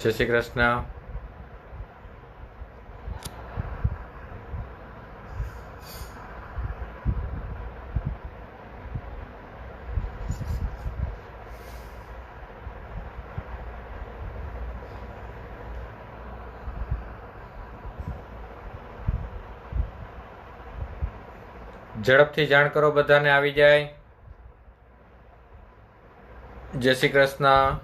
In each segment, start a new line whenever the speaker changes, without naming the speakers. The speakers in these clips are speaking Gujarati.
જય શ્રી કૃષ્ણ. ઝડપથી જાણ કરો, બધાને આવી જાય. જય શ્રી કૃષ્ણ.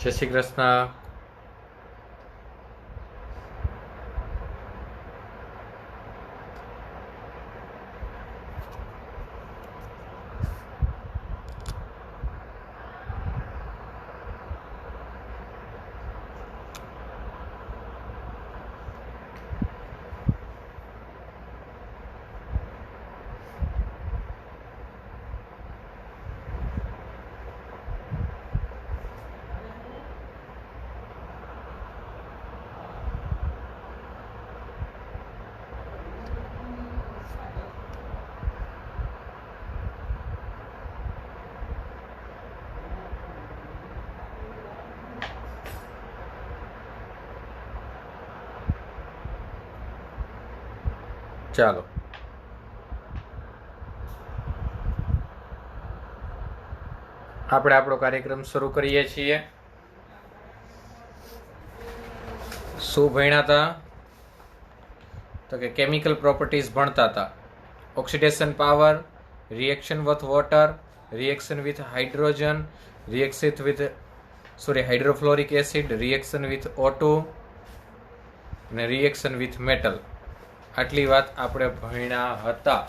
જય શ્રી કૃષ્ણ. ચાલો, આપણે આપણો કાર્યક્રમ શરૂ કરીએ છીએ. શું ભણ્યા હતા? તો કે કેમિકલ પ્રોપર્ટીઝ ભણતા હતા. Oxidation power, reaction with water, reaction with hydrogen, hydrofluoric acid, reaction with O2 અને રિએક્શન વિથ મેટલ. આટલી વાત આપણે ભણ્યા હતા.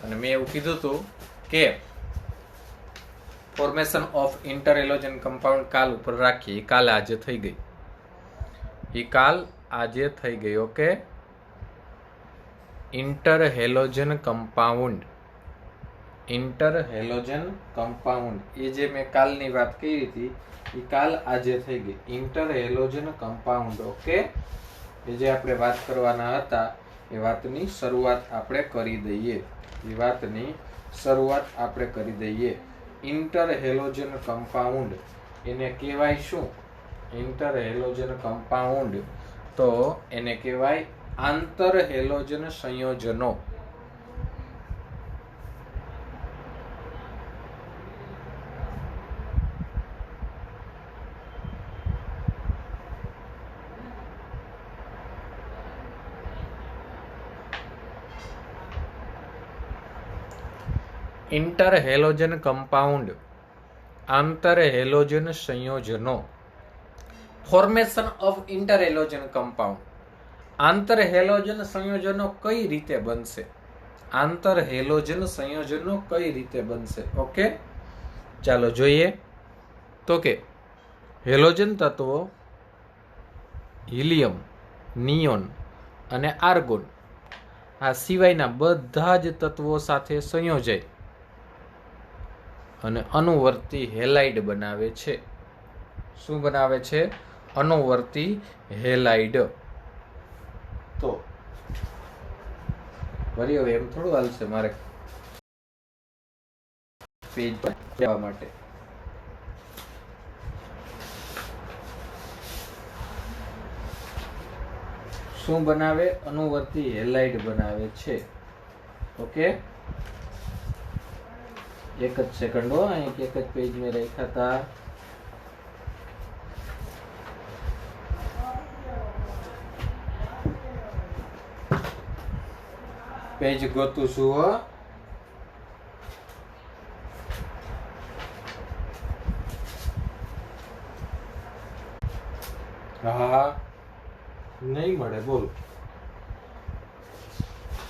અને મેં એવું કીધું હતું કે ફોર્મેશન ઓફ ઇન્ટરહેલોજન કમ્પાઉન્ડ કાલ ઉપર રાખીએ. કાલ આજે થઈ ગઈ. ઓકે. ઇન્ટરહેલોજન કમ્પાઉન્ડ એ જે મેં કાલની વાત કરી હતી એ કાલ આજે થઈ ગઈ. ઇન્ટરહેલોજન કમ્પાઉન્ડ. ઓકે. એ જે આપણે વાત કરવાના હતા એ વાતની શરૂઆત આપણે કરી દઈએ. ઇન્ટરહેલોજન કમ્પાઉન્ડ એને કહેવાય શું? ઇન્ટરહેલોજન કમ્પાઉન્ડ તો એને કહેવાય આંતરહેલોજન સંયોજનો. ઇન્ટરહેલોજન કમ્પાઉન્ડ, આંતરહેલોજન સંયોજનો. Formation of interhalogen compound. આંતરહેલોજન સંયોજનો કઈ રીતે બનશે? ઓકે, ચાલો જોઈએ. તો કે હેલોજન તત્વો હિલિયમ, નિયોન અને આર્ગોન આ સિવાયના બધા જ તત્વો સાથે સંયોજાય અને અનુવર્તી હેલાઇડ બનાવે છે. શું બનાવે છે? અનુવર્તી હેલાઇડ. તો વળી હવે એમ થોડું હાલશે મારે પેજ પર જવા માટે. શું બનાવે? અનુવર્તી હેલાઇડ બનાવે છે. ઓકે, એક જ સેકન્ડ હો. અહીં એક જ પેજ મેં રાખ્યા હતા. પેજ ગોતું છું હો. હા, નહીં મળે. બોલ,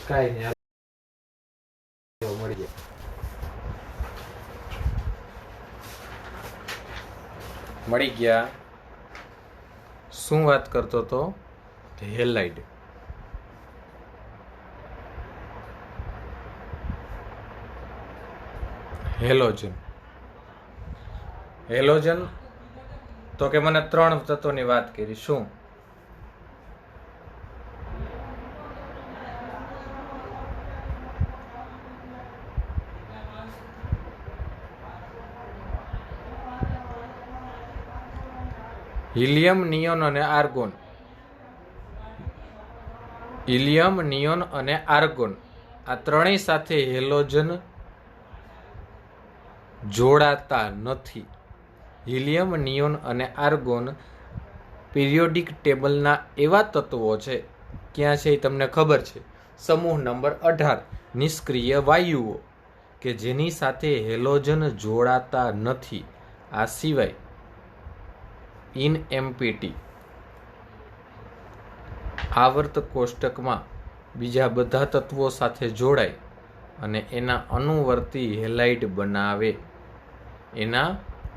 કાઈ નહીં, મળી જાય. મળી ગયા. શું વાત કરતો હતો? હેલાઇડ. હેલોજન. હેલોજન તો કે મને 3 તત્વોની વાત કરી. શું? હિલિયમ, નિયોન અને આર્ગોન. હિલિયમ, નિયોન અને આર્ગોન આ ત્રણેય સાથે હેલોજન જોડાતા નથી. હિલિયમ, નિયોન અને આર્ગોન પિરિયોડિક ટેબલના એવા તત્વો છે. ક્યાં છે એ તમને ખબર છે. સમૂહ નંબર 18 નિષ્ક્રિય વાયુઓ કે જેની સાથે હેલોજન જોડાતા નથી. આ સિવાય ઇનએમ્પ્ટી આવર્ત કોષ્ટકમાં બીજા બધા તત્વો સાથે જોડાય અને એના અનુવર્તી હેલાઇડ બનાવે. એના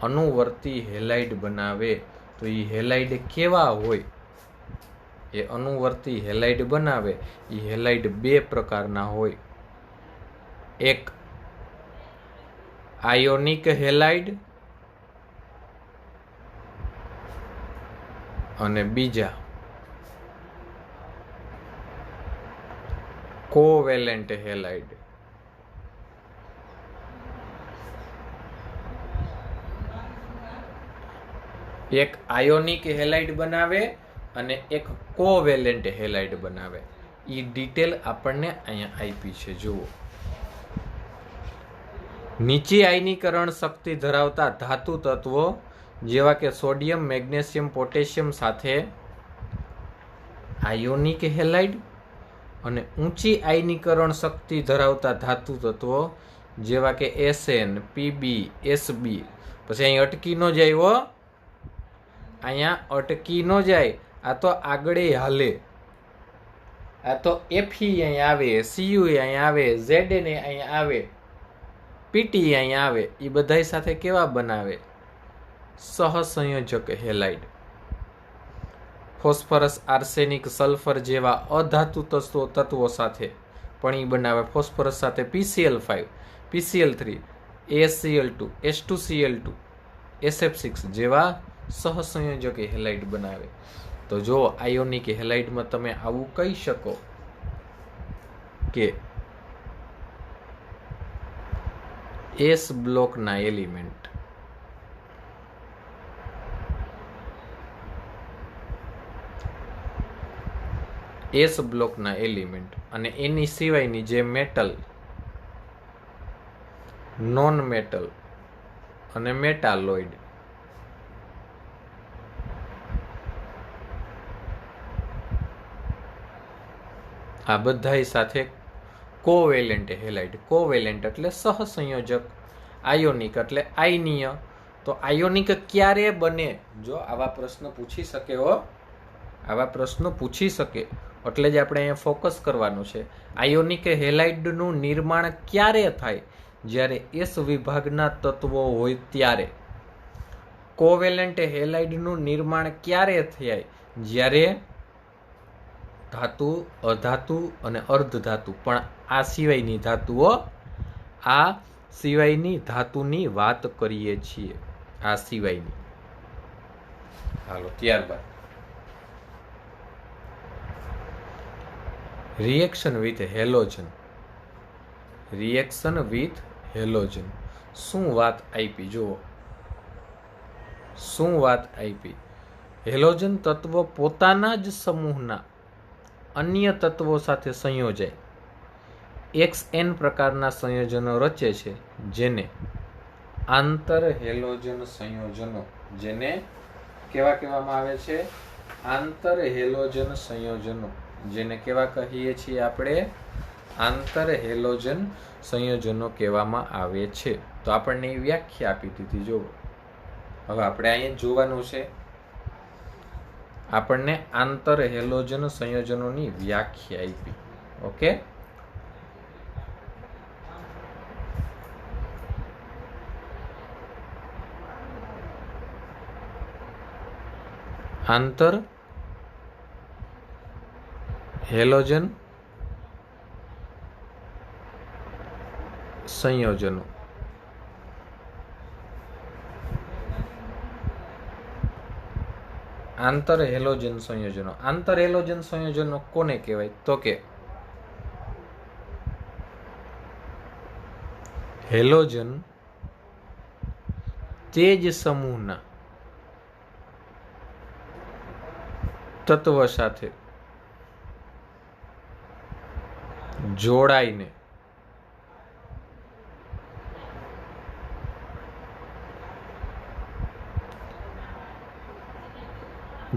અનુવર્તી હેલાઇડ બનાવે. તો એ હેલાઇડ કેવા હોય? એ અનુવર્તી હેલાઇડ બનાવે એ હેલાઇડ 2 પ્રકારના હોય. એક આયોનિક હેલાઇડ અને બીજા કોવેલેન્ટ હેલાઇડ. એક આયોનિક હેલાઇડ બનાવે અને એક કોવેલેન્ટ હેલાઇડ બનાવે. એ ડિટેલ આપણને અહીંયા આપી છે. જુઓ, નીચી આયનીકરણ શક્તિ ધરાવતા ધાતુ તત્વો જેવા કે સોડિયમ, મેગ્નેશિયમ, પોટેશિયમ સાથે આયોનિક હેલાઇડ અને ઊંચી આયનીકરણ શક્તિ ધરાવતા ધાતુ તત્વો જેવા કે એસએન, પીબી, એસબી. પછી અહીં અટકી ન જાય હો, અહીંયા અટકી ન જાય. આ તો આગળ હાલે. આ તો એફઈ અહીં આવે, સીયુ અહીં આવે, ઝેડએન અહીં આવે, પીટી અહીં આવે. એ બધા સાથે કેવા બનાવે? સહસંયોજક હેલાઇડ. ફોસ્ફરસ, આર્સેનિક, સલ્ફર જેવા અધાતુ તત્વો સાથે પણ એ બનાવે. ફોસ્ફરસ સાથે PCl5, PCl3, AsCl2, H2Cl2, SF6 જેવા સહસંયોજક હેલાઇડ બનાવે. તો જો આયોનિક હેલાઇડમાં તમે આવું કહી શકો કે એસ બ્લોકના એલિમેન્ટ અને એની સિવાયની જે મેટલ, નોન મેટલ અને મેટાલોઇડ આ બધા સાથે કોવેલેન્ટ હેલાઇડ. કોવેલેન્ટ એટલે સહસંયોજક, આયોનિક એટલે આયનીય. તો આયોનિક ક્યારે બને? જો આવા પ્રશ્ન પૂછી શકે હો, આવા પ્રશ્નો પૂછી શકે એટલે જ આપણે અહીંયા ફોકસ કરવાનું છે. આયોનિક હેલાઇડનું નિર્માણ ક્યારે થાય? જ્યારે એસ વિભાગના તત્વો હોય ત્યારે. કોવેલેન્ટ હેલાઇડનું નિર્માણ ક્યારે થાય? જ્યારે ધાતુ, અધાતુ અને અર્ધધાતુ પણ આ સિવાયની ધાતુઓ, આ સિવાયની ધાતુની વાત કરીએ છીએ. આ સિવાયની. હાલો ત્યારબાદ reaction with halogen. Reaction with halogen. શું વાત આપી? જુઓ શું વાત આપી. હેલોજન તત્વ પોતાના જ સમૂહના અન્ય તત્વો સાથે સંયોજાય XN પ્રકારના સંયોજનો રચે છે, જેને આંતર હેલોજન સંયોજનો, જેને કેવા કહેવામાં આવે છે? આંતર હેલોજન સંયોજનો. જેને કેવા કહીએ છીએ આપણે? આંતર હેલોજન સંયોજનો કહેવામાં આવે છે. તો આપણને એ વ્યાખ્યા આપી દીધી. જો હવે આપણે અહીંયા જોવાનું છે. આપણને આંતર હેલોજન સંયોજનોની વ્યાખ્યા આપી. ઓકે, આંતર હેલોજન સંયોજનો. આંતર હેલોજન સંયોજનો. આંતર હેલોજન સંયોજનો કોને કહેવાય? તો કે હેલોજન તેજ સમૂહના તત્વ સાથે જોડાઈને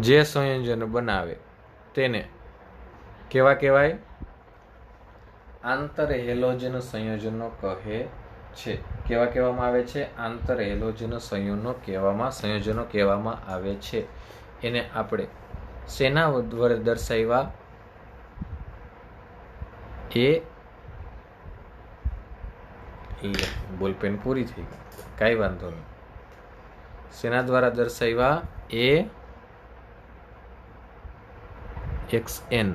જે સંયોજન બનાવે તેને કેવા કહેવાય? આંતર હેલોજન સંયોજનો કહે છે. કેવા કહેવામાં આવે છે? આંતર હેલોજન સંયોજનો કહેવામાં આવે છે. એને આપણે શેના વડે દર્શાવ્યા? બોલપેન પૂરી થઈ ગઈ, કાંઈ વાંધો નહીં. શેના દ્વારા દર્શાવ્યા? AXN.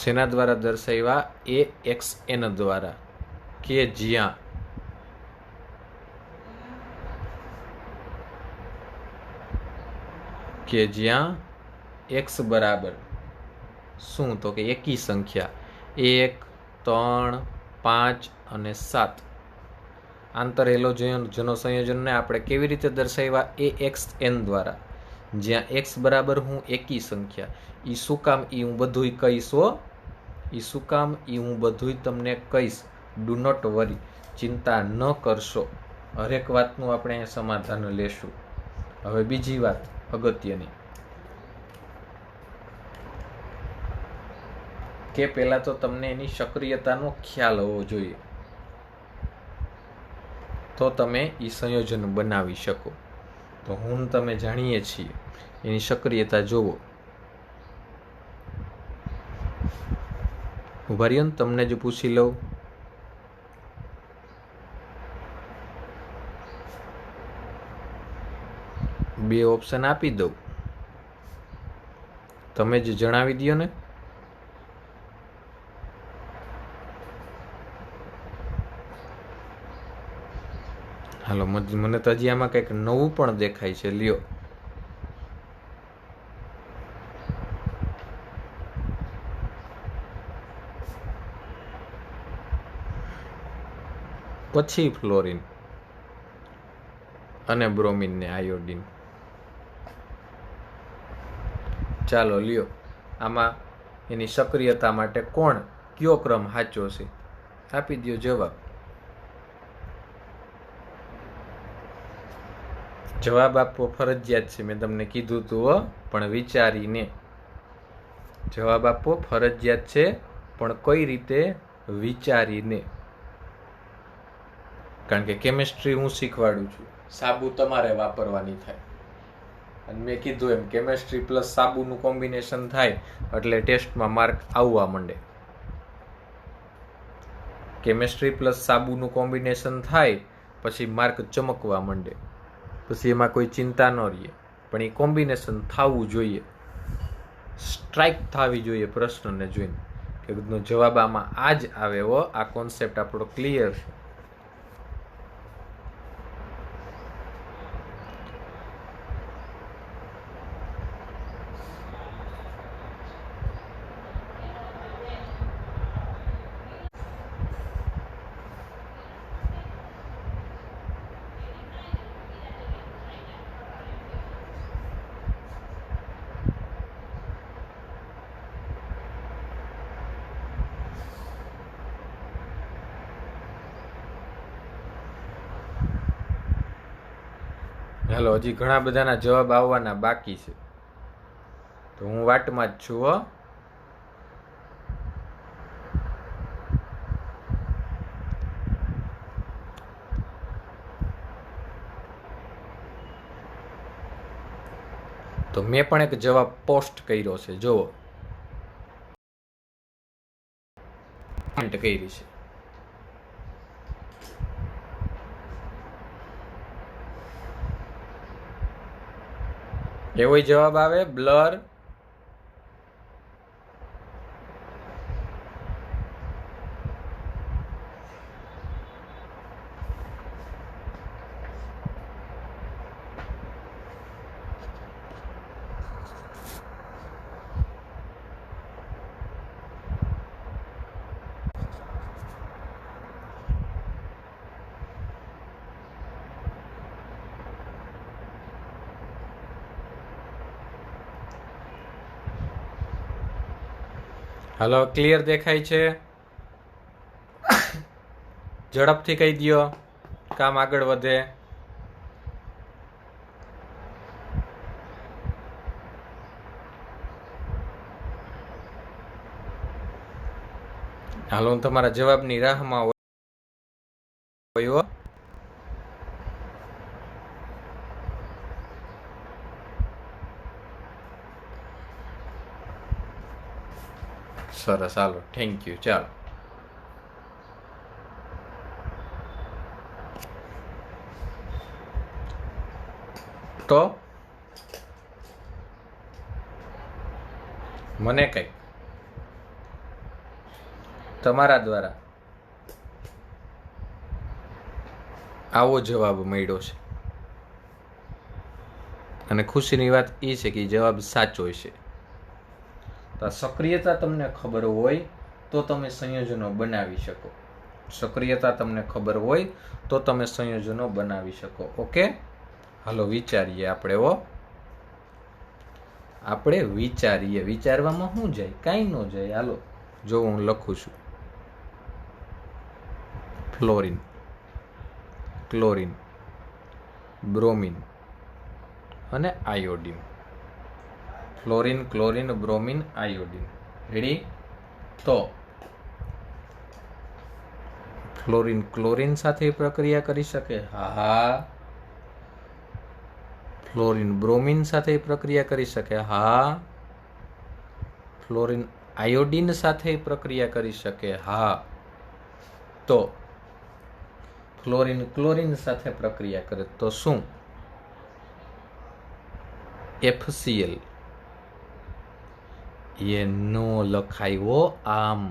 શેના દ્વારા દર્શાવ્યા? AXN દ્વારા. કે જ્યાં x બરાબર શું? તો કે એકી સંખ્યા 1, 3, 5 અને 7. આંતર હેલોજનો સંયોજનને આપણે કેવી રીતે દર્શાવ્યા? AXN દ્વારા. જ્યાં x બરાબર હું એકી સંખ્યા. ઈ શું કામ? ઈ હું બધુંય કહીશ હો. ઈ શું કામ? ઈ હું બધુંય તમને કહીશ. ડુ નોટ વરી, ચિંતા ન કરશો. હરેક વાતનું આપણે સમાધાન લેશું. હવે બીજી વાત અગત્યની, કે પહેલા તો તમને એની સક્રિયતાનો ખ્યાલ હોવો જોઈએ, તો તમે એ સંયોજન બનાવી શકો. તો હું તમે જાણીએ છીએ એની સક્રિયતા જોવો. ઉભા રહ્યો ને, તમને જ પૂછી લઉં. બે ઓપ્શન આપી દઉં, તમે જ જણાવી દો ને. હાલો, મને તો હજી આમાં કંઈક નવું પણ દેખાય છે. લ્યો, પછી ફ્લોરિન અને બ્રોમિન ને આયોડિન. ચાલો લ્યો, આમાં એની સક્રિયતા માટે કયો ક્રમ સાચો છે? આપી દો જવાબ. જવાબ આપવો ફરજિયાત છે, મેં તમને કીધું હતું, પણ વિચારીને. જવાબ આપવો ફરજિયાત છે, પણ કઈ રીતે? વિચારીને. કારણ કે કેમિસ્ટ્રી હું શીખવાડું છું, સાબુ તમારે વાપરવાની થાય. અને મેં કીધું એમ, કેમિસ્ટ્રી પ્લસ સાબુનું કોમ્બિનેશન થાય એટલે ટેસ્ટમાં માર્ક આવવા માંડે. કેમિસ્ટ્રી પ્લસ સાબુનું કોમ્બિનેશન થાય પછી માર્ક ચમકવા માંડે. પછી એમાં કોઈ ચિંતા ન રહે, પણ એ કોમ્બિનેશન થવું જોઈએ, સ્ટ્રાઇક થવી જોઈએ પ્રશ્નને જોઈને કે જવાબ આમાં આ જ આવે. આ કોન્સેપ્ટ આપણો ક્લિયર છે. હાલો, હજી ઘણા બધાના જવાબ આવવાના બાકી છે, તો હું વાટમાં જ છું. તો મેં પણ એક જવાબ પોસ્ટ કર્યો છે, જુઓ. કમેન્ટ કરી છે. એવો જવાબ આવે બ્લર. હાલો, ક્લિયર દેખાય છે? ઝડપથી કહી દો, કામ આગળ વધે. હાલો, હું તમારા જવાબની રાહમાં હોય. સરસ, હાલો, થેન્ક યુ. ચાલો, તો મને કંઈક તમારા દ્વારા આવો જવાબ મળ્યો છે, અને ખુશીની વાત એ છે કે જવાબ સાચો છે. તો સક્રિયતા તમને ખબર હોય તો તમે સંયોજનો બનાવી શકો. સક્રિયતા તમને ખબર હોય તો તમે સંયોજનો બનાવી શકો. ઓકે, હાલો વિચારીએ આપણે વિચારીએ. વિચારવામાં શું જાય? કાંઈ ન જાય. હાલો જો હું લખું છું ફ્લોરિન, ક્લોરિન, બ્રોમિન અને iodine. Fluorine, chlorine, bromine, iodine. Ready? તો ફ્લોરિન ક્લોરિન સાથે પ્રક્રિયા કરી શકે? હા. ફ્લોરિન બ્રોમિન સાથે પ્રક્રિયા કરી શકે? હા. ફ્લોરિન આયોડિન સાથે પ્રક્રિયા કરી શકે? હા. તો ફ્લોરિન ક્લોરિન સાથે પ્રક્રિયા કરે તો શું? FCl. એ નો લખાયો આમ.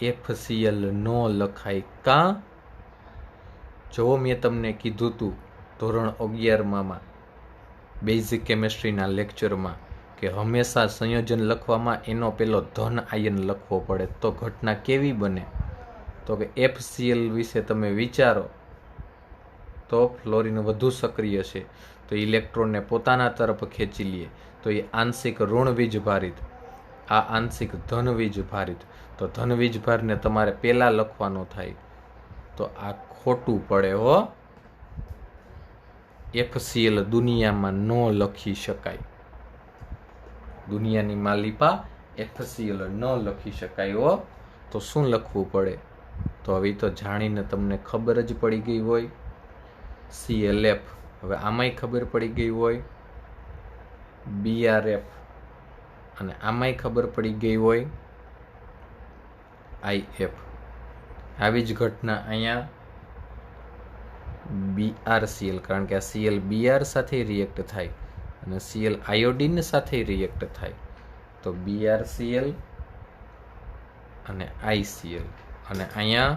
FCl નો લખાય. કા? જો મેં તમને કીધું તું ધોરણ 11માં બેઝિક કેમેસ્ટ્રીના લેક્ચરમાં કે હંમેશા સંયોજન લખવામાં એનો પેલો ધન આયન લખવો પડે તો ઘટના કેવી બને? તો કે FCl વિશે તમે વિચારો તો ફ્લોરિન વધુ સક્રિય છે, તો ઇલેક્ટ્રોનને પોતાના તરફ ખેંચી લે, તો એ આંશિક ઋણ વીજભારિત, આ આંશિક ધન વીજભારિત. તો ધન વીજભારને તમારે પહેલા લખવાનો થાય, તો આ ખોટું પડે હો. FCl દુનિયામાં ન લખી શકાય. દુનિયાની માલિપા FCl ન લખી શકાય હો. તો શું લખવું પડે? તો હવે તો જાણીને તમને ખબર જ પડી ગઈ હોય. ClF. હવે આમાંય ખબર પડી ગઈ હોય. BrF. અને આમાંય ખબર પડી ગઈ હોય IF. આવી જ ઘટના અહીંયા BrCl, કારણ કે આ Cl Br સાથે રિએક્ટ થાય અને Cl આયોડિન સાથે રિએક્ટ થાય, તો BrCl અને ICl, અને અહીંયા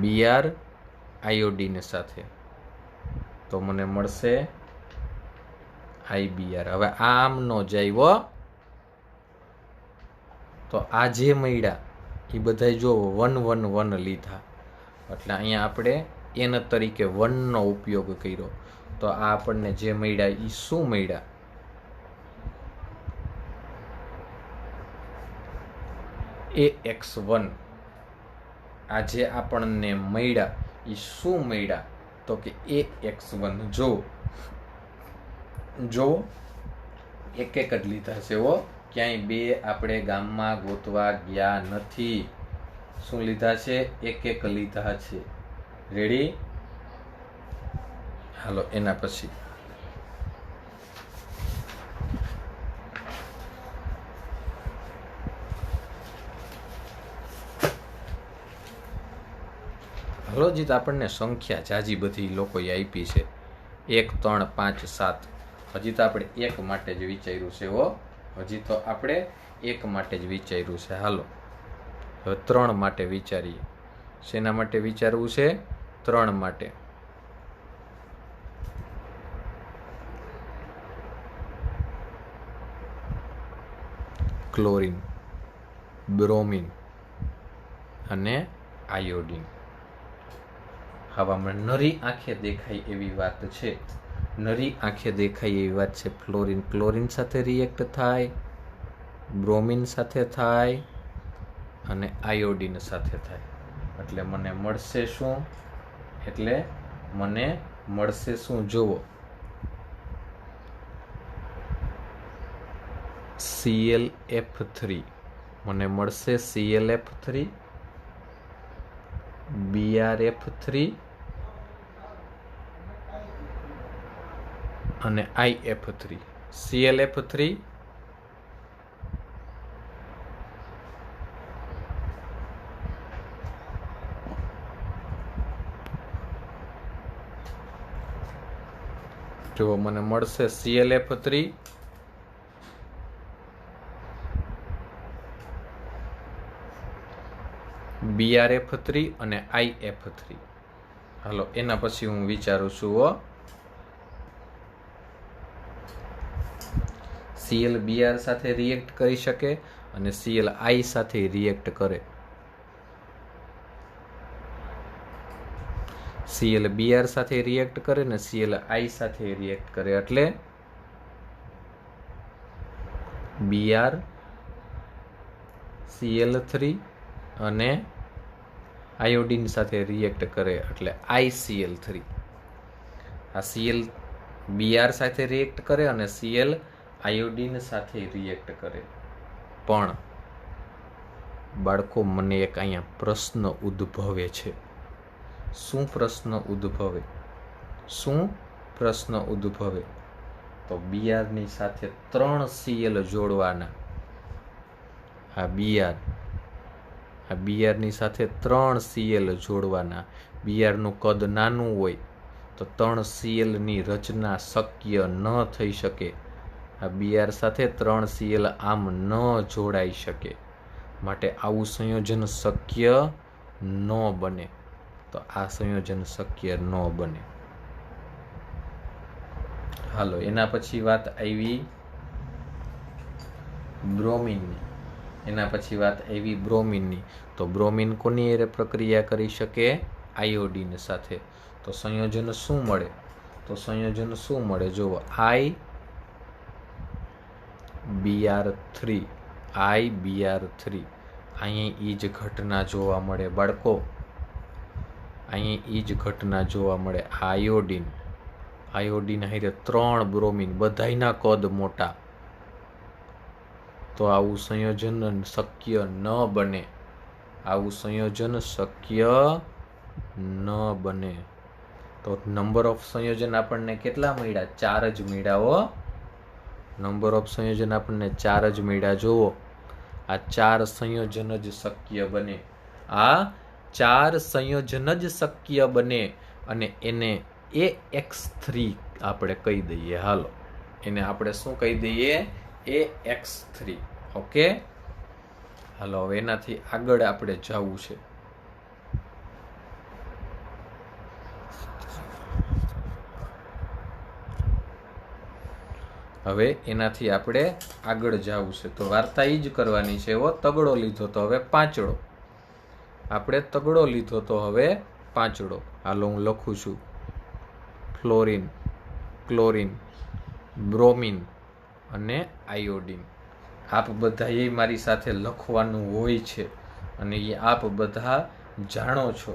Br આયોડિન સાથે, તો મને મળશે IBr. હવે આમ નો જાય હો. તો આ જે મળ્યા એ બધા જો 1 1 1 લીધા, એટલે અહીંયા આપણે n તરીકે 1 નો ઉપયોગ કર્યો. તો આ આપણને જે મળ્યા એ શું મળ્યા? AX1. આ જે આપણને મળ્યા એ શું મળ્યા? તો કે AX1. જો એક એક જ લીધા છે હો, ક્યાંય બે આપણે ગામમાં ગોતવા ગયા નથી. શું લીધા છે? એક એક લીધા છે. રેડી? હાલો એના પછી હલો જીત, આપણને સંખ્યા જાજી બધી લોકોએ આપી છે, 1 3 5 7 હજી તો આપણે એક માટે જ વિચાર્યું છે હજી તો આપણે એક માટે જ વિચાર્યું છે. હાલો હવે 3 માટે વિચારીએ. શેના માટે વિચારવું છે? 3 માટે. ક્લોરીન, બ્રોમિન અને આયોડીન. હવામાં નરી આંખે દેખાય એવી વાત છે. નરી આંખે દેખાય એવી વાત છે. ફ્લોરિન ક્લોરીન સાથે રિએક્ટ થાય, બ્રોમિન સાથે થાય અને આયોડીન સાથે થાય. એટલે મને મળશે શું? જુઓ, ClF3. મને મળશે ClF3, BrF3 અને IF3. ClF3, જો મને મળશે ClF3, BrF3 અને IF3. હાલો એના પછી હું વિચારું છું Cl Br સાથે રિએક્ટ કરી શકે અને Cl I સાથે રિએક્ટ કરે. Cl Br સાથે રિએક્ટ કરે ને Cl I સાથે રિએક્ટ કરે એટલે Br Cl3 અને આયોડીન સાથે રિએક્ટ કરે એટલે ICl3. આ Cl Br સાથે રિએક્ટ કરે અને Cl આયોડીન સાથે રિએક્ટ કરે. પણ બાળકો મને એક અહીંયા પ્રશ્ન ઉદ્ભવે છે. શું પ્રશ્ન ઉદ્ભવે? તો Br ની સાથે 3 Cl જોડવાના. આ Br ની સાથે 3 Cl જોડવાના. Br નું કદ નાનું હોય તો 3 Cl ની રચના શક્ય ન થઈ શકે. આ Br સાથે 3 Cl આમ ન જોડાઈ શકે. માટે આવું સંયોજન શક્ય ન બને. તો આ સંયોજન શક્ય ન બને. હાલો એના પછી વાત આવી બ્રોમિનની. તો બ્રોમિન કોની હારે પ્રક્રિયા કરી શકે? આયોડીન સાથે. તો સંયોજન શું મળે? જુઓ, IBr3. અહીં ઈ જ ઘટના જોવા મળે બાળકો. આયોડીન હારે 3 બ્રોમિન, બધાયના કદ મોટા. તો આવું સંયોજન શક્ય ન બને. તો નંબર ઓફ સંયોજન આપણને કેટલા મળ્યા? 4 જ મળ્યા. નંબર ઓફ સંયોજન આપણને 4 જ મળ્યા. જુઓ, આ 4 સંયોજન જ શક્ય બને. અને એને AX3 આપણે કહી દઈએ. હાલો એને આપણે શું કહી દઈએ? AX3. ઓકે. હાલો હવે એનાથી આગળ આપણે જવું છે. તો વાર્તા ઈ જ કરવાની છે. તગડો લીધો તો હવે પાંચડો. હાલો હું લખું છું. ફ્લોરિન, ક્લોરીન, બ્રોમિન અને આયોડીન. આપ બધા એ મારી સાથે લખવાનું હોય છે અને એ આપ બધા જાણો છો.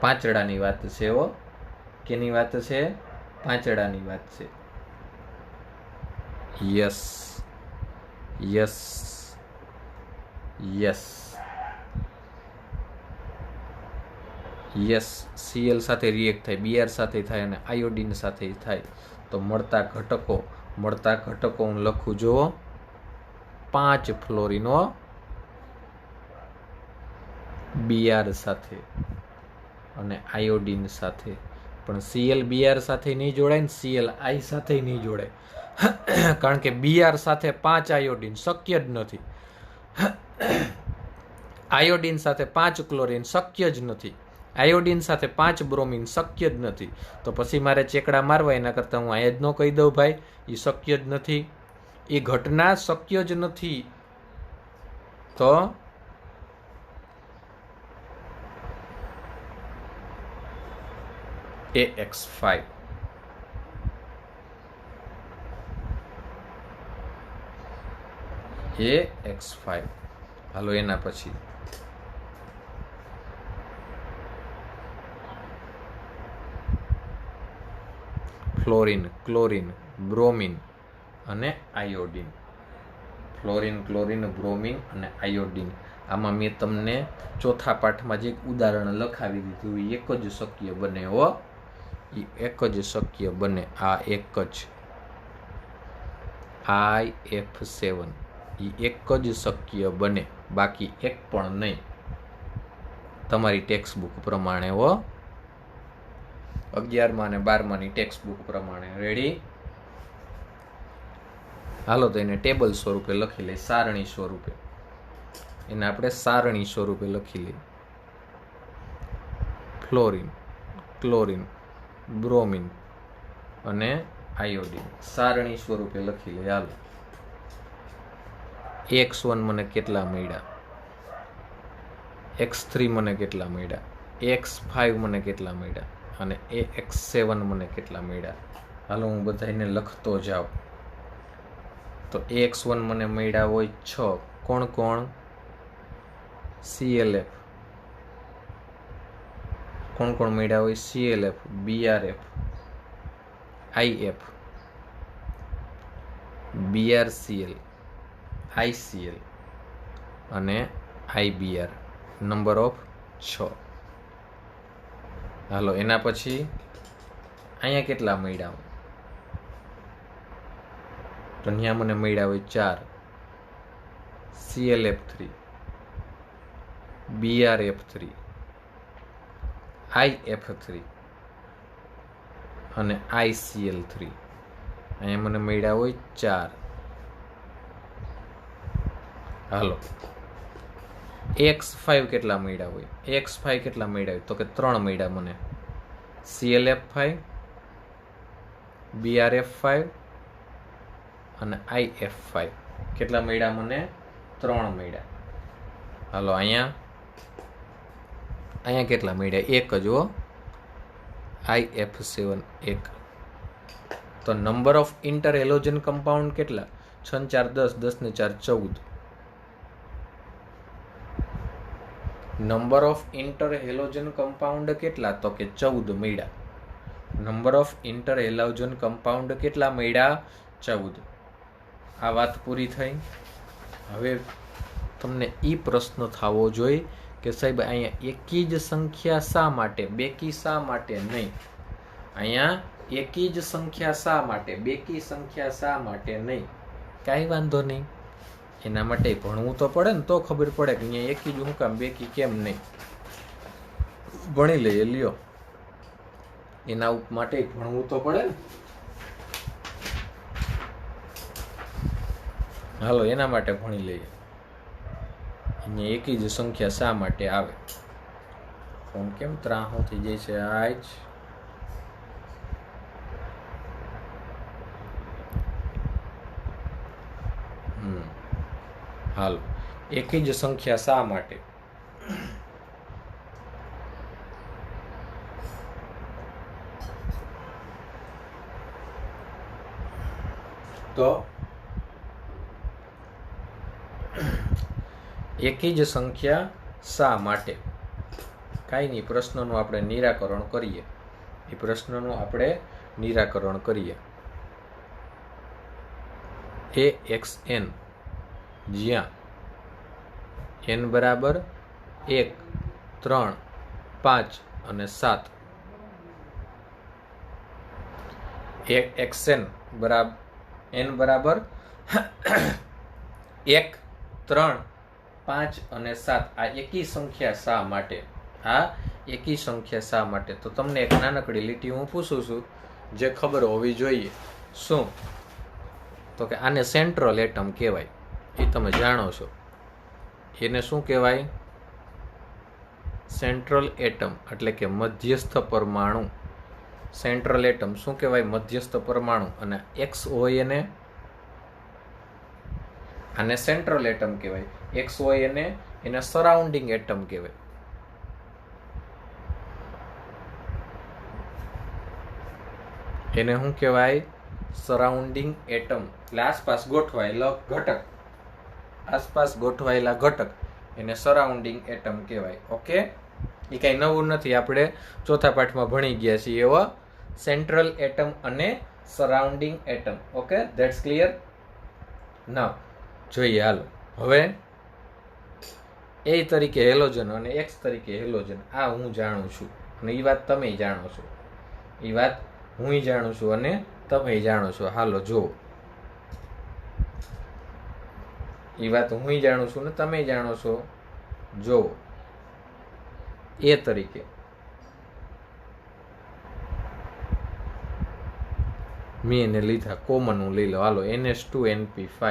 પાંચડાની વાત છે. કેની વાત છે? પાંચડાની વાત છે. યસ. Cl સાથે રિએક્ટ થાય, Br સાથે થાય અને આયોડીન સાથે થાય. તો મળતા ઘટકો હું લખું. જુઓ, 5 ફ્લોરિનો Br સાથે અને આયોડીન સાથે પણ ClBr સાથે નહીં જોડાય ને Cli સાથે નહીં જોડાય, કારણ કે Br સાથે 5 આયોડિન શક્ય જ નથી, આયોડિન સાથે 5 ક્લોરિન શક્ય જ નથી, આયોડિન સાથે 5 બ્રોમિન શક્ય જ નથી. તો પછી મારે ચેકડા મારવા એના કરતાં હું અહીંયા જ ન કહી દઉં ભાઈ એ શક્ય જ નથી, એ ઘટના શક્ય જ નથી. તો AX5 AX5. હાલો એના પછી ફ્લોરિન, ક્લોરિન, બ્રોમિન અને આયોડિન. ફ્લોરિન, ક્લોરિન, બ્રોમિન અને આયોડિન. આમાં મેં તમને ચોથા પાઠમાં જે ઉદાહરણ લખાવી દીધું એ એક જ શક્ય બને હો, એ એક જ શક્ય બને. આ એક જ IF7 એ એક જ શક્ય બને, બાકી એક પણ નહીં, તમારી ટેક્સ્ટ બુક પ્રમાણે હો, 11મા અને 12માની ટેક્સ્ટ બુક પ્રમાણે. રેડી? હાલો તો એને ટેબલ સ્વરૂપે લખી લઈએ, સારણી સ્વરૂપે. એને આપણે સારણી સ્વરૂપે લખી લઈએ. ફ્લોરિન, ક્લોરિન, બ્રોમિન અને આયોડિન સારણી સ્વરૂપે લખી લઈએ. હાલો, X1 મને કેટલા મળ્યા, X3 મને કેટલા મળ્યા, X5 મને કેટલા મળ્યા અને AX7 મને કેટલા મળ્યા. હાલો હું બધાને લખતો જાઉં. તો AX1 મને મળ્યા હોય 6. કોણ કોણ? CLF. કોણ કોણ મળ્યા હોય? CLF, BRF, IF, BRCL, ICL અને IBR. Number of 6. હાલો એના પછી અહીંયા કેટલા મળ્યા હોય? તો અહીંયા મને મળ્યા હોય 4. CLF3, BRF3, IF3 અને ICL3. અહીંયા મને મળ્યા હોય 4. હાલો X5 કેટલા મળ્યા હોય? X5 કેટલા મળ્યા હોય? તો કે 3 મળ્યા મને. CLF5, BRF5 અને IF5 કેટલા મળ્યા મને? 3 મળ્યા. હાલો અહીંયા કેટલા મળ્યા? 1 જ હો, IF7 1. તો number of inter halogen compound કેટલા? 6 4 10, 10 ને 4 14. Number of inter halogen compound કેટલા? તો કે 14 મળ્યા. Number of inter halogen compound કેટલા મળ્યા? 14. આ વાત પૂરી થઈ. હવે તમને એ પ્રશ્ન થવો જોઈએ કે સાહેબ અહીંયા એકી જ સંખ્યા શા માટે, બેકી શા માટે નહીં? અહીંયા એકી જ સંખ્યા શા માટે, બેકી સંખ્યા શા માટે નહીં? કાંઈ વાંધો નહીં, એના માટે ભણવું તો પડે ને, તો ખબર પડે કે અહીંયા એકી જ હું કામ, બેકી કેમ નહીં. ભણી લઈએ, લ્યો, એના માટે ભણવું તો પડે ને. હાલો એના માટે ભણી લઈએ. અહીંયા એકી જ સંખ્યા શા માટે આવે? ફોન કેમ ત્રાહો થઈ જાય છે આજ? હાલો, એકી જ સંખ્યા શા માટે? તો એકી જ સંખ્યા શા માટે? કાંઈ નહીં, પ્રશ્નનું આપણે નિરાકરણ કરીએ. એ પ્રશ્નનું આપણે નિરાકરણ કરીએ. AXN જ્યાં n બરાબર 1, 3, 5 અને 7. AXN બરાબર n બરાબર 1, 3, 5 અને 7. આ એકી સંખ્યા શા માટે? આ એકી સંખ્યા શા માટે? તો તમને એક નાનકડી લીટી હું પૂછું છું, જે ખબર હોવી જોઈએ. શું? તો કે આને સેન્ટ્રલ એટમ કહેવાય. એ તમે જાણો છો. એને શું કહેવાય? સેન્ટ્રલ એટમ એટલે કે મધ્યસ્થ પરમાણુ. સેન્ટ્રલ એટમ શું કહેવાય? મધ્યસ્થ પરમાણુ. અને એક્સ હોય આને સેન્ટ્રલ એટમ કહેવાય. એક્સ હોય એને સરાઉન્ડિંગ એટમ કહેવાય. એને શું કહેવાય? Surrounding atom. એટલે આસપાસ ગોઠવાયેલો ઘટક. આસપાસ ગોઠવાયેલા ઘટક એને સરાઉન્ડિંગ એટમ કહેવાય. ઓકે, એ કઈ નવું નથી, આપણે ચોથા પાઠમાં ભણી ગયા છીએ એવો સેન્ટ્રલ એટમ અને surrounding atom. Okay, that's clear. Now જોઈએ, હાલો હવે એ તરીકે હેલોજન અને એક્સ તરીકે હેલોજન આ હું જાણું છું અને એ વાત તમે જાણો છો. એ વાત હું જાણું છું અને તમે જાણો છો. હાલો જો, એ વાત હું જાણું છું ને તમે જાણો છો. જો એ તરીકે મેં એને લીધા, કોમન હું લઈ લો. હાલો NH2NP5.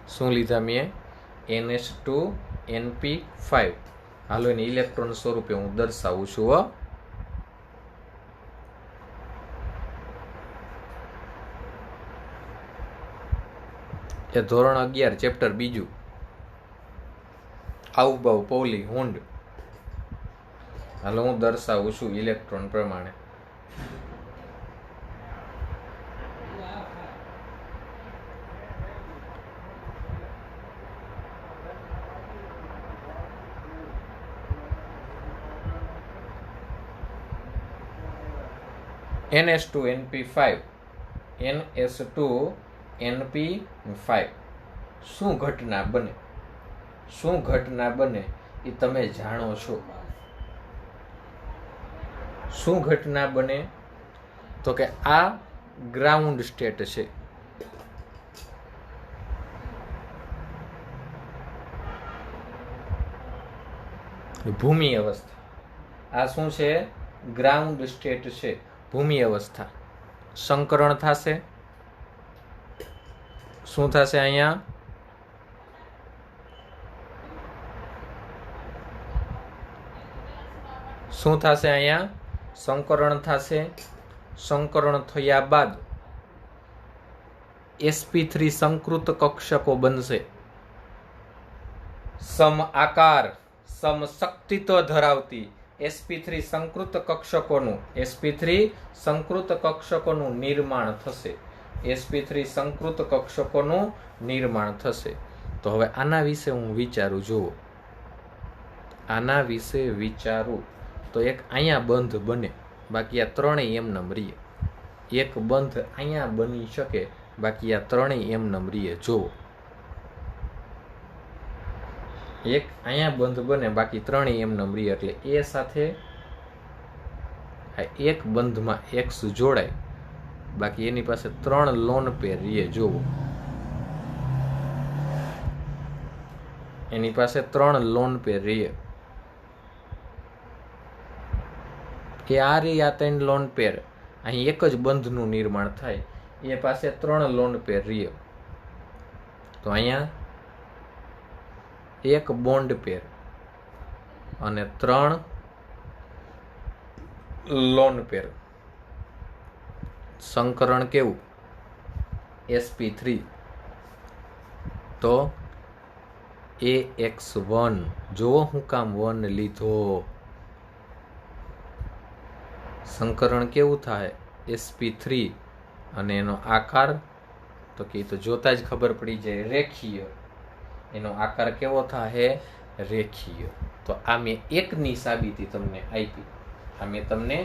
શું લીધા મેં? NH2NP5. હાલો એને ઇલેક્ટ્રોન સ્વરૂપે હું દર્શાવું છું. એ ધોરણ 11 ચેપ્ટર 2 હાવભાવ પૌલી હુંડ. હાલો હું દર્શાવું છું ઇલેક્ટ્રોન પ્રમાણે. NH2NP5. NH2NP5 શું ઘટના બને? શું ઘટના બને એ તમે જાણો છો. શું ઘટના બને? તો કે આ ગ્રાઉન્ડ સ્ટેટ છે. ભૂમિ અવસ્થા. આ શું છે? ગ્રાઉન્ડ સ્ટેટ છે, ભૂમિ અવસ્થા. સંકરણ થશે. શું થશે અહીંયા? શું થશે અહીંયા? સંકરણ થશે. સંકરણ થયા બાદ sp3 સંકૃત કક્ષકો બનશે. સમ આકાર, સમ શક્તિત્વ ધરાવતી sp3 સંકૃત કક્ષકોનું નિર્માણ થશે. sp3 સંકૃત કક્ષકોનું નિર્માણ થશે. તો હવે આના વિશે હું વિચારું. જુઓ, આના વિશે વિચારું તો એક અહીંયા બંધ બને, બાકી આ ત્રણેય એમનેમ રહીએ. એક બંધ અહીંયા બની શકે, બાકી આ ત્રણેય એમનેમ રહીએ. જુઓ, એક અહીંયા બંધ બને, બાકી ત્રણેય એમનેમ રહીએ. એટલે એ સાથે એક બંધમાં એક્સ જોડાય, બાકી એની પાસે 3 લોન પેર રહીએ. જુઓ, એની પાસે 3 લોન પેર રહીએ. કે આ રહી આ 3 લોન પેર, અહીં એક જ બંધનું નિર્માણ થાય. એ પાસે 3 લોન પેર રહીએ. તો અહીંયા એક બોન્ડ પેર અને 3 લોન પેર. સંકરણ કેવું? sp3. તો AX1. જો હું કામ 1 લીધો, સંકરણ કેવું થાય? sp3 અને એનો આકાર તો કે તો જોતા જ ખબર પડી જાય, રેખીય. એનો આકાર કેવો થાય? રેખીય. તો આ મેં એકની સાબિતી તમને આપી. આ મેં તમને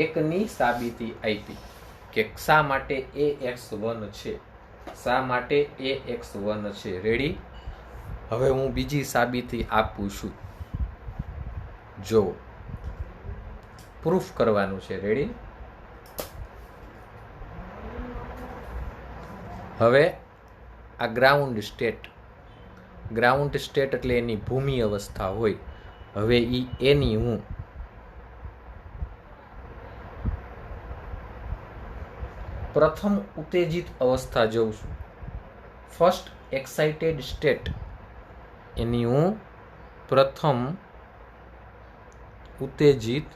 એકની સાબિતી આપી કે શા માટે AX1 છે, શા માટે AX1 છે. રેડી? હવે હું બીજી સાબિતી આપું છું. જો પ્રૂફ કરવાનું છે. રેડી? હવે આ ગ્રાઉન્ડ સ્ટેટ એટલે એની ભૂમિ અવસ્થા હોય. હવે ઈ એની હું પ્રથમ ઉત્તેજિત અવસ્થા જોઉં છું, ફર્સ્ટ એક્સાઇટેડ સ્ટેટ, એની હું પ્રથમ ઉત્તેજિત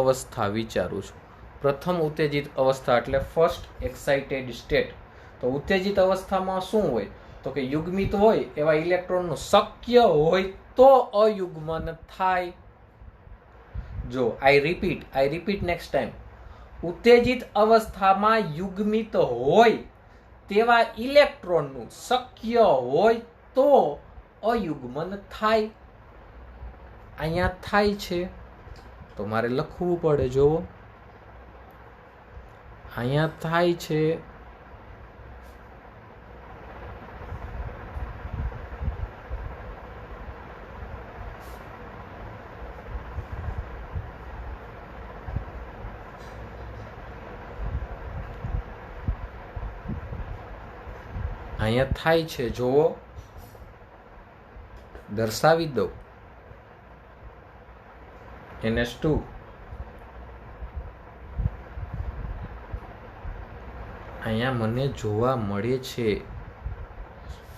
અવસ્થા વિચારું છું. પ્રથમ ઉત્તેજિત અવસ્થા એટલે ફર્સ્ટ એક્સાઇટેડ સ્ટેટ. તો ઉત્તેજિત અવસ્થામાં શું હોય? તો કે યુગ્મિત હોય એવા ઇલેક્ટ્રોનનું શક્ય હોય તો અયુગ્મન થાય. જો આઈ રિપીટ નેક્સ્ટ ટાઈમ. ઉત્તેજિત અવસ્થામાં યુગ્મિત હોય તેવા ઇલેક્ટ્રોનનું શક્ય હોય તો અયુગ્મન થાય. અહીંયા થાય છે તો મારે લખવું પડે. જોવો, અહીંયા થાય છે જોવો, દર્શાવી દઉં. NH2 અહીંયા મને જોવા મળે છે.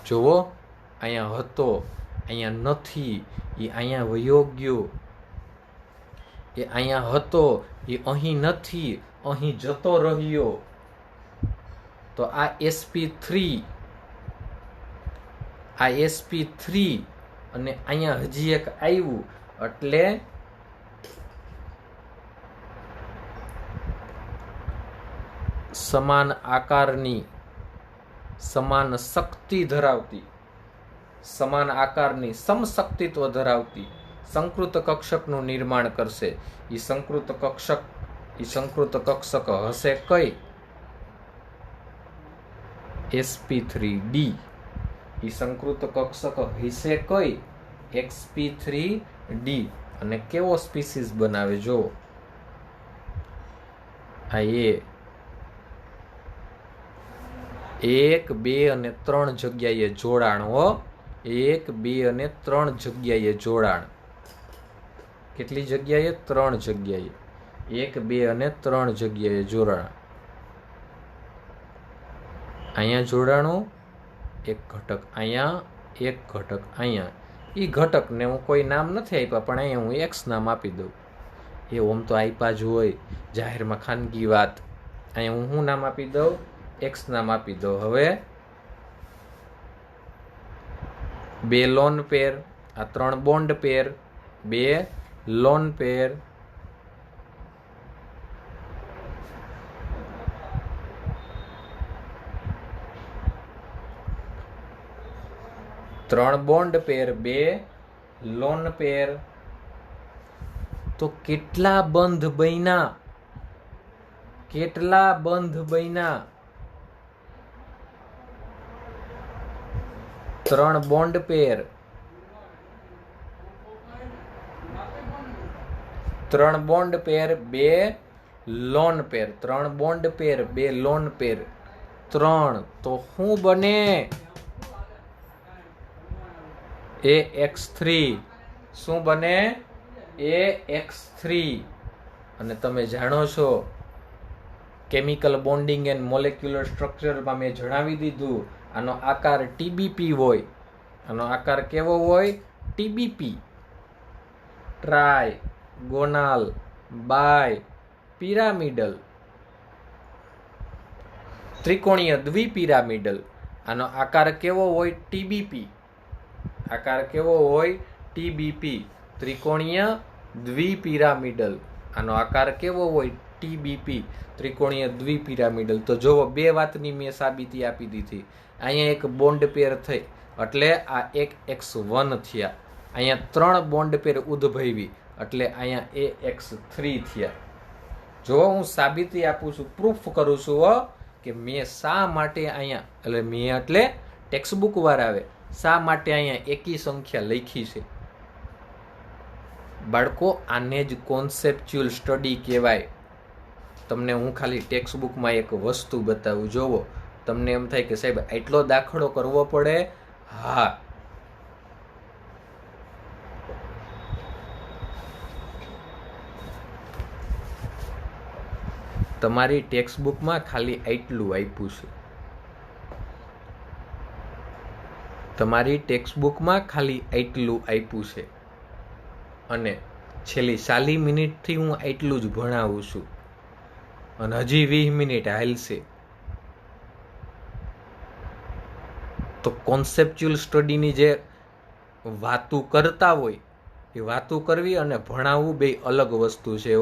જોવો, અહીંયા હતો, અહીંયા નથી, એ અહીંયા વયો ગયો. એ અહીંયા હતો, એ અહીં નથી, અહીં જતો રહ્યો. તો આ sp3, આ sp3 અને અહીંયા હજી એક આવ્યું એટલે સમાન આકારની, સમાન શક્તિ ધરાવતી, સમાન આકારની, સમશક્તિત્વ ધરાવતી સંકૃત કક્ષકનું નિર્માણ કરશે. એ સંકૃત કક્ષક હશે કઈ? sp3d. એ સંકૃત કક્ષક હશે કઈ? xp3d. અને કેવો સ્પીસીસ બનાવે? જો આ 1, 2 અને 3 જગ્યાએ જોડાણ. 1, 2 અને 3 જગ્યાએ જોડાણ. કેટલી જગ્યાએ? 3 જગ્યાએ. 1, 2 અને 3 જગ્યાએ જોડાણ. અહીંયા જોડાણો, એક ઘટક અહીંયા, એક ઘટક અહીંયા. એ ઘટકને હું કોઈ નામ નથી આપ્યા, પણ અહીંયા હું x નામ આપી દઉં. એ ઓમ તો આપ્યા જ હોય, જાહેરમાં ખાનગી વાત. અહીંયા હું શું નામ આપી દઉં? x નામ આપી દઉં. હવે 2 લોન પેર, આ 3 બોન્ડ પેર, 2 લોન પેર, 3 બોન્ડ પેર, 2 લોન પેર. તો કેટલા બંધ બન્યા? કેટલા બંધ બન્યા? 3 બોન્ડ પેર, 3 બોન્ડ પેર, 2 લોન પેર. 3 બોન્ડ પેર, 2 લોન પેર, 3. તો શું બને? AX3. શું બને? AX3. અને તમે જાણો છો કેમિકલ બોન્ડિંગ એન્ડ મોલેક્યુલર સ્ટ્રક્ચરમાં મેં જણાવી દીધું, આનો આકાર TBP હોય. આનો આકાર કેવો હોય? TBP. Trigonal bipyramidal, ત્રિકોણીય દ્વિપિરામિડલ. આનો આકાર કેવો હોય? TBP. આકાર કેવો હોય? TBP. ત્રિકોણીય દ્વિપિરામિડલ. આનો આકાર કેવો હોય? TBP. ત્રિકોણીય દ્વિપિરામિડલ. તો જુઓ, 2 વાતની મેં સાબિતી આપી દીધી. અહીંયા એક બોન્ડ પેર થઈ એટલે આ એક X1 થયા. અહીંયા 3 બોન્ડ પેર ઉદ્ભવી એટલે અહીંયા AX3 થયા. જો હું સાબિતી આપું છું, પ્રૂફ કરું છું કે મેં શા માટે અહીંયા, એટલે મેં એટલે ટેક્સ્ટબુક વાર આવે, શા માટે અહીંયા એકી સંખ્યા લખી છે. બાળકો, આને જ કોન્સેપ્ચ્યુઅલ સ્ટડી કહેવાય. તમને હું ખાલી ટેક્સ્ટબુકમાં એક વસ્તુ બતાવું. જોવો, તમને એમ થાય કે સાહેબ આટલો દાખલો કરવો પડે? હા, તમારી ટેક્સ્ટ બુકમાં ખાલી આટલું આપ્યું છે. તમારી ટેક્સ્ટ બુકમાં ખાલી આટલું આપ્યું છે અને છેલ્લી 40 મિનિટથી હું આટલું જ ભણાવું છું અને હજી 20 મિનિટ હાલશે. તો કોન્સેપ્ચ્યુઅલ સ્ટડીની જે વાતું કરતા હોય એ વાતું કરવી અને ભણાવવું બે અલગ વસ્તુ છે.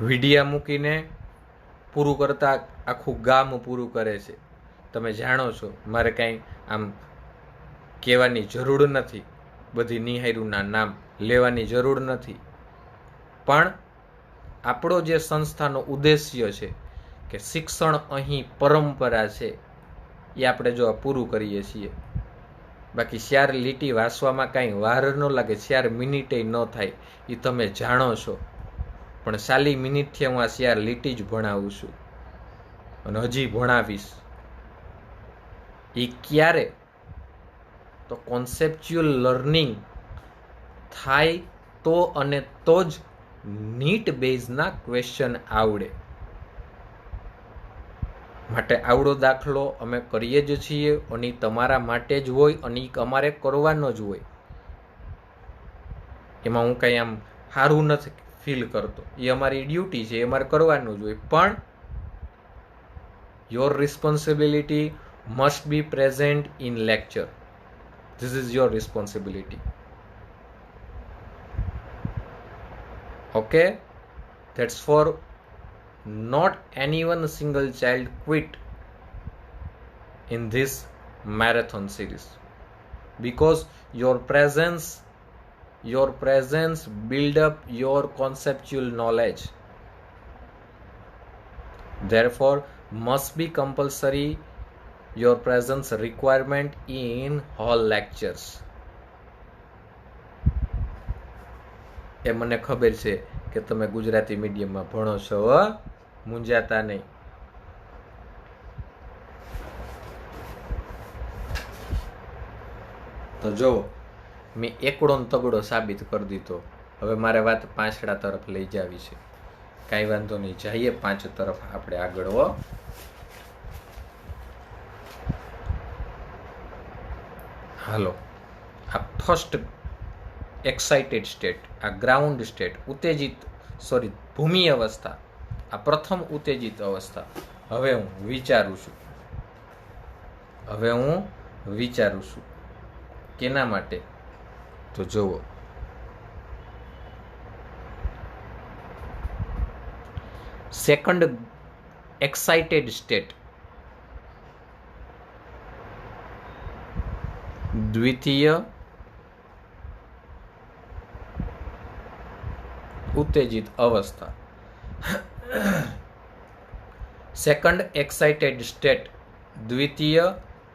વિડિયા મૂકીને પૂરું કરતા આખું ગામ પૂરું કરે છે. તમે જાણો છો, મારે કાંઈ આમ કહેવાની જરૂર નથી, બધી નિહારીના નામ લેવાની જરૂર નથી. પણ આપણો જે સંસ્થાનો ઉદ્દેશ્ય છે કે શિક્ષણ અહીં પરંપરા છે, એ આપણે જો પૂરું કરીએ છીએ. બાકી 4 લીટી વાંચવામાં કાંઈ વાર ન લાગે, 4 મિનિટે ન થાય, એ તમે જાણો છો. પણ 40 મિનિટથી હું આ 4 લીટી જ ભણાવું છું અને હજી ભણાવીશ. એ ક્યારે? તો કોન્સેપ્ચ્યુઅલ લર્નિંગ થાય તો અને તો જ નીટ બેઝના ક્વેશ્ચન આવડે. માટે આવડો દાખલો અમે કરીએ જ છીએ અને તમારા માટે જ હોય અને અમારે કરવાનો જ હોય. એમાં હું કંઈ આમ સારું નથી ફીલ કરતો, એ અમારી ડ્યુટી છે, એ અમારે કરવાનું જ હોય. પણ your responsibility must be present in lecture. This is your responsibility. Okay, that's for not any one single child quit in this marathon series, because your presence build up your conceptual knowledge. Therefore must be compulsory your presence requirement in all lectures. એ મને ખબર છે કે તમે ગુજરાતી મીડિયમમાં ભણો છો, મૂંઝાતા નહીં. તો જો મેં એકડો ને તગડો સાબિત કરી દીધો. હવે મારે વાત પાંચડા તરફ લઈ જાવી છે. કાંઈ વાંધો નહીં, જઈએ 5 તરફ આપણે આગળ. હાલો, આ ફર્સ્ટ એક્સાઇટેડ સ્ટેટ, આ ગ્રાઉન્ડ સ્ટેટ, ભૂમિ અવસ્થા, આ પ્રથમ ઉત્તેજિત અવસ્થા. હવે હું વિચારું છું કેના માટે? તો જુઓ, સેકન્ડ એક્સાઇટેડ સ્ટેટ, દ્વિતીય ઉત્તેજિત અવસ્થા. સેકન્ડ એક્સાઇટેડ સ્ટેટ, દ્વિતીય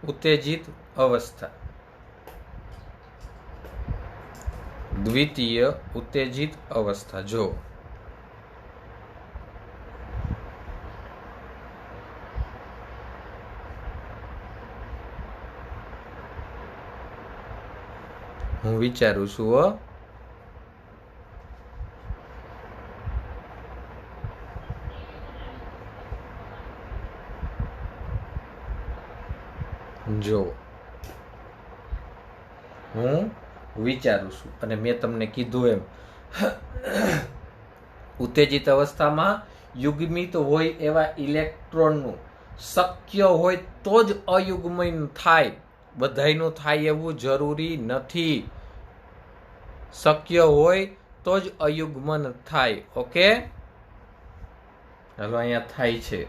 ઉત્તેજિત અવસ્થા. દ્વિતીય ઉત્તેજિત અવસ્થા. જો હું વિચારું છું, અને મેં તમને કીધું એમ ઉત્તેજિત અવસ્થામાં યુગ્મિત હોય એવા ઇલેક્ટ્રોનનું શક્ય હોય તો જ અયુગ્મન થાય. બધાયનું થાય એવું જરૂરી નથી. શક્ય હોય તો જ અયુગ્મન થાય. ઓકે, હાલો, અહીંયા થાય છે.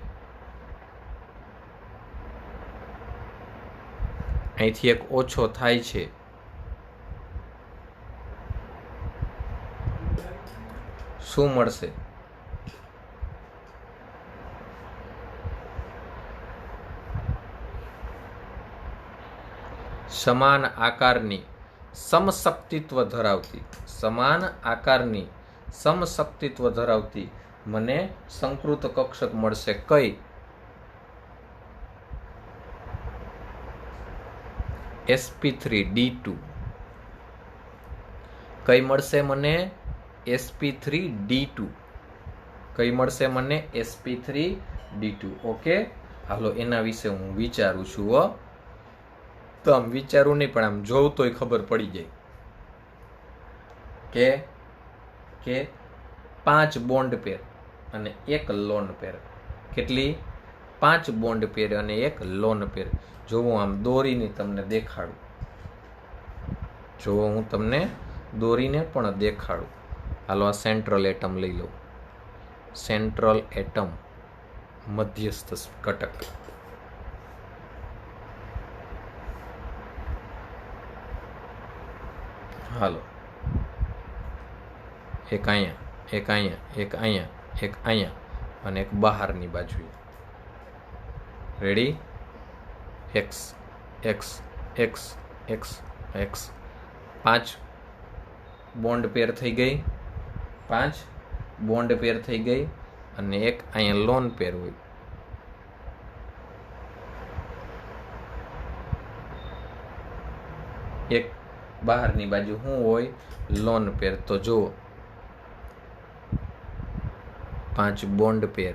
અહીંથી એક ઓછો થાય છે. શું મળશે? સમાન આકારની સમશક્તિત્વ ધરાવતી મને સંકૃત કક્ષક મળશે. કઈ? sp3d2. કઈ મળશે મને? sp3d2. કઈ મળશે મને? sp3d2. ઓકે, હાલો એના વિશે હું વિચારું છું હો. તો આમ વિચારું નહીં, પણ આમ જોઉં તોય ખબર પડી જાય કે 5 બોન્ડ પેર અને 1 લોન પેર. કેટલી? 5 બોન્ડ પેર અને 1 લોન પેર. જો હું આમ દોરીને તમને દેખાડું, હું તમને દોરીને પણ દેખાડું. હાલો આ સેન્ટ્રલ એટમ લઈ લઉં. સેન્ટ્રલ એટમ, મધ્યસ્થ ઘટક. હાલો, એક અહીંયા, એક અહીંયા, એક અહીંયા, એક અહીંયા અને એક બહારની બાજુએ. Ready? X X X X X. 5 bond pair થઈ ગઈ, 5 બોન્ડ પેર થઈ ગઈ અને એક અહીંયા લોન પેર હોય. એક બહારની બાજુ શું હોય? Lone pair. તો જુઓ, 5 બોન્ડ પેર,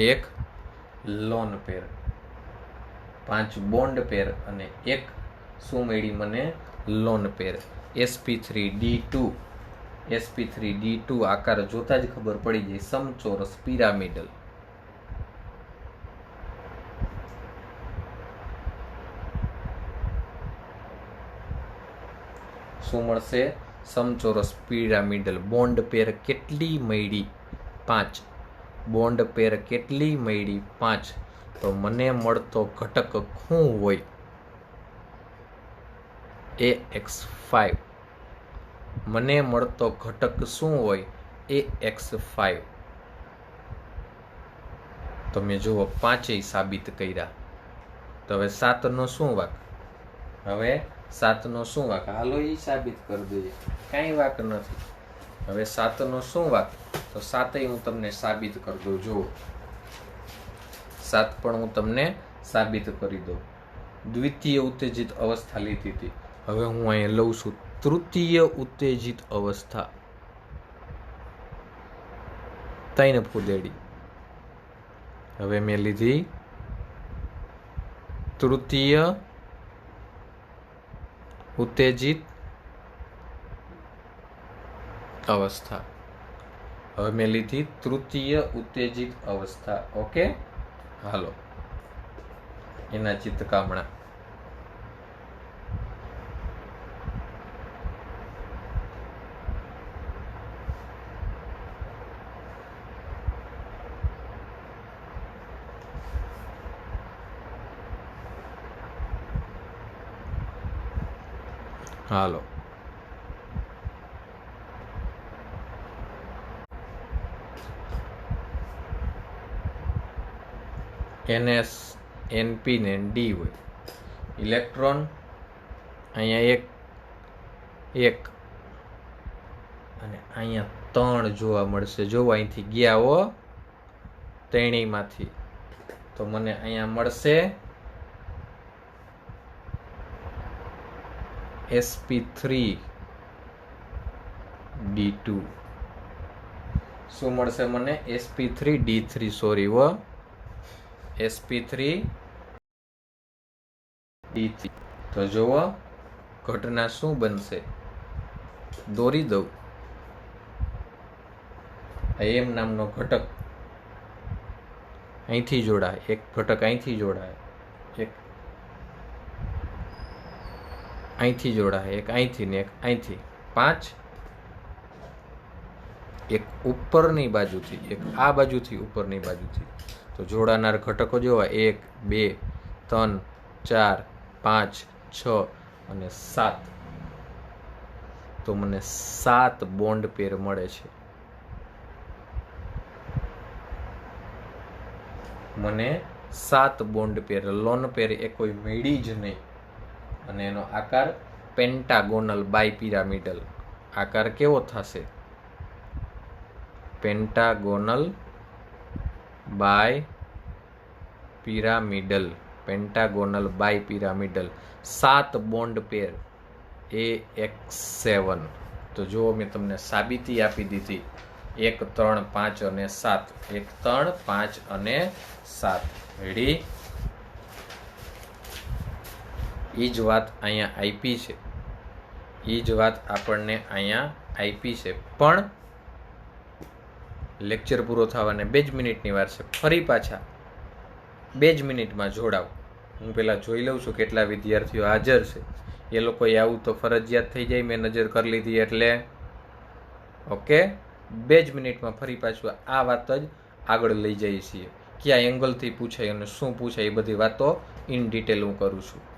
1 લોન પેર. 5 બોન્ડ પેર અને 1 શું મળી મને? Lone pair. sp3d2. sp3d2 આકાર જોતા જ ખબર પડી જાય, સમચોરસ પિરામિડલ. શું મળશે? સમચોરસ પિરામિડલ. બોન્ડ પેર કેટલી મળી? 5. બોન્ડ પેર કેટલી મળી? 5. તો મને મળતો ઘટક શું હોય? ax5. મને મળતો ઘટક શું હોય? ax5. તમે જુઓ, 5 સાબિત કર્યા. તો હવે 7 નો શું વાક? હવે 7 નો શું વાક? હાલો એ સાબિત કરી દઈએ, કાંઈ વાક નથી. હવે 7 નો શું વાક? તો 7 હું તમને સાબિત કરી દઉં. જુઓ, 7 પણ હું તમને સાબિત કરી દઉં. દ્વિતીય ઉત્તેજિત અવસ્થા લીધી હતી, હવે હું અહીંયા લઉં છું તૃતીય ઉત્તેજિત અવસ્થા. 3 ફૂદેડી. હવે મેં લીધી તૃતીય ઉત્તેજિત અવસ્થા. હવે મેં લીધી તૃતીય ઉત્તેજિત અવસ્થા. ઓકે, હાલો એના ચિત્તકામણા. હાલો, NS NP ને D હોય. ઇલેક્ટ્રોન અહીંયા એક અને અહીંયા 3 જોવા મળશે. જો અહીંથી ગયા હો ત્રણેયમાંથી, તો મને અહીંયા મળશે sp3d2. શું મળશે મને? sp3d3. સોરી હો, sp3d3. તો જુઓ ઘટના શું બનશે? દોરી દઉં. એમ નામનો ઘટક અહીંથી જોડાય, એક ઘટક અહીંથી જોડાય, એક અહીંથી જોડાય, એક અહીંથી ને એક અહીંથી. 5 એક ઉપરની બાજુથી, એક આ બાજુથી ઉપરની બાજુથી. તો જોડાનાર ઘટકો જોવા 1 2 3 4 5 6 અને 7. તો મને 7 બોન્ડ પેર મળે છે. મને 7 બોન્ડ પેર. લોન પેર એ કોઈ મળી જ નહીં. અને એનો આકાર પેન્ટાગોનલ બાયપિરામિડલ. આકાર કેવો થશે? પેન્ટાગોનલ બાયપિરામિડલ. પેન્ટાગોનલ બાયપિરામિડલ. 7 બોન્ડ પેર AX7. તો જુઓ મેં તમને સાબિતી આપી દીધી 1, 3, 5 અને 7. 1, 3, 5 અને 7. રેડી? એ જ વાત અહીંયા આપી છે. એ જ વાત આપણને અહીંયા આપી છે. પણ લેક્ચર પૂરો થવાને 2 જ મિનિટની વાર છે. ફરી પાછા 2 જ મિનિટમાં જોડાવ. હું પહેલાં જોઈ લઉં છું કેટલા વિદ્યાર્થીઓ હાજર છે. એ લોકોએ આવું તો ફરજિયાત થઈ જાય, મેં નજર કરી લીધી એટલે. ઓકે, 2 જ મિનિટમાં ફરી પાછું આ વાત જ આગળ લઈ જઈએ છીએ. કયા એંગલથી પૂછાય અને શું પૂછાય એ બધી વાતો ઇન ડિટેલ હું કરું છું.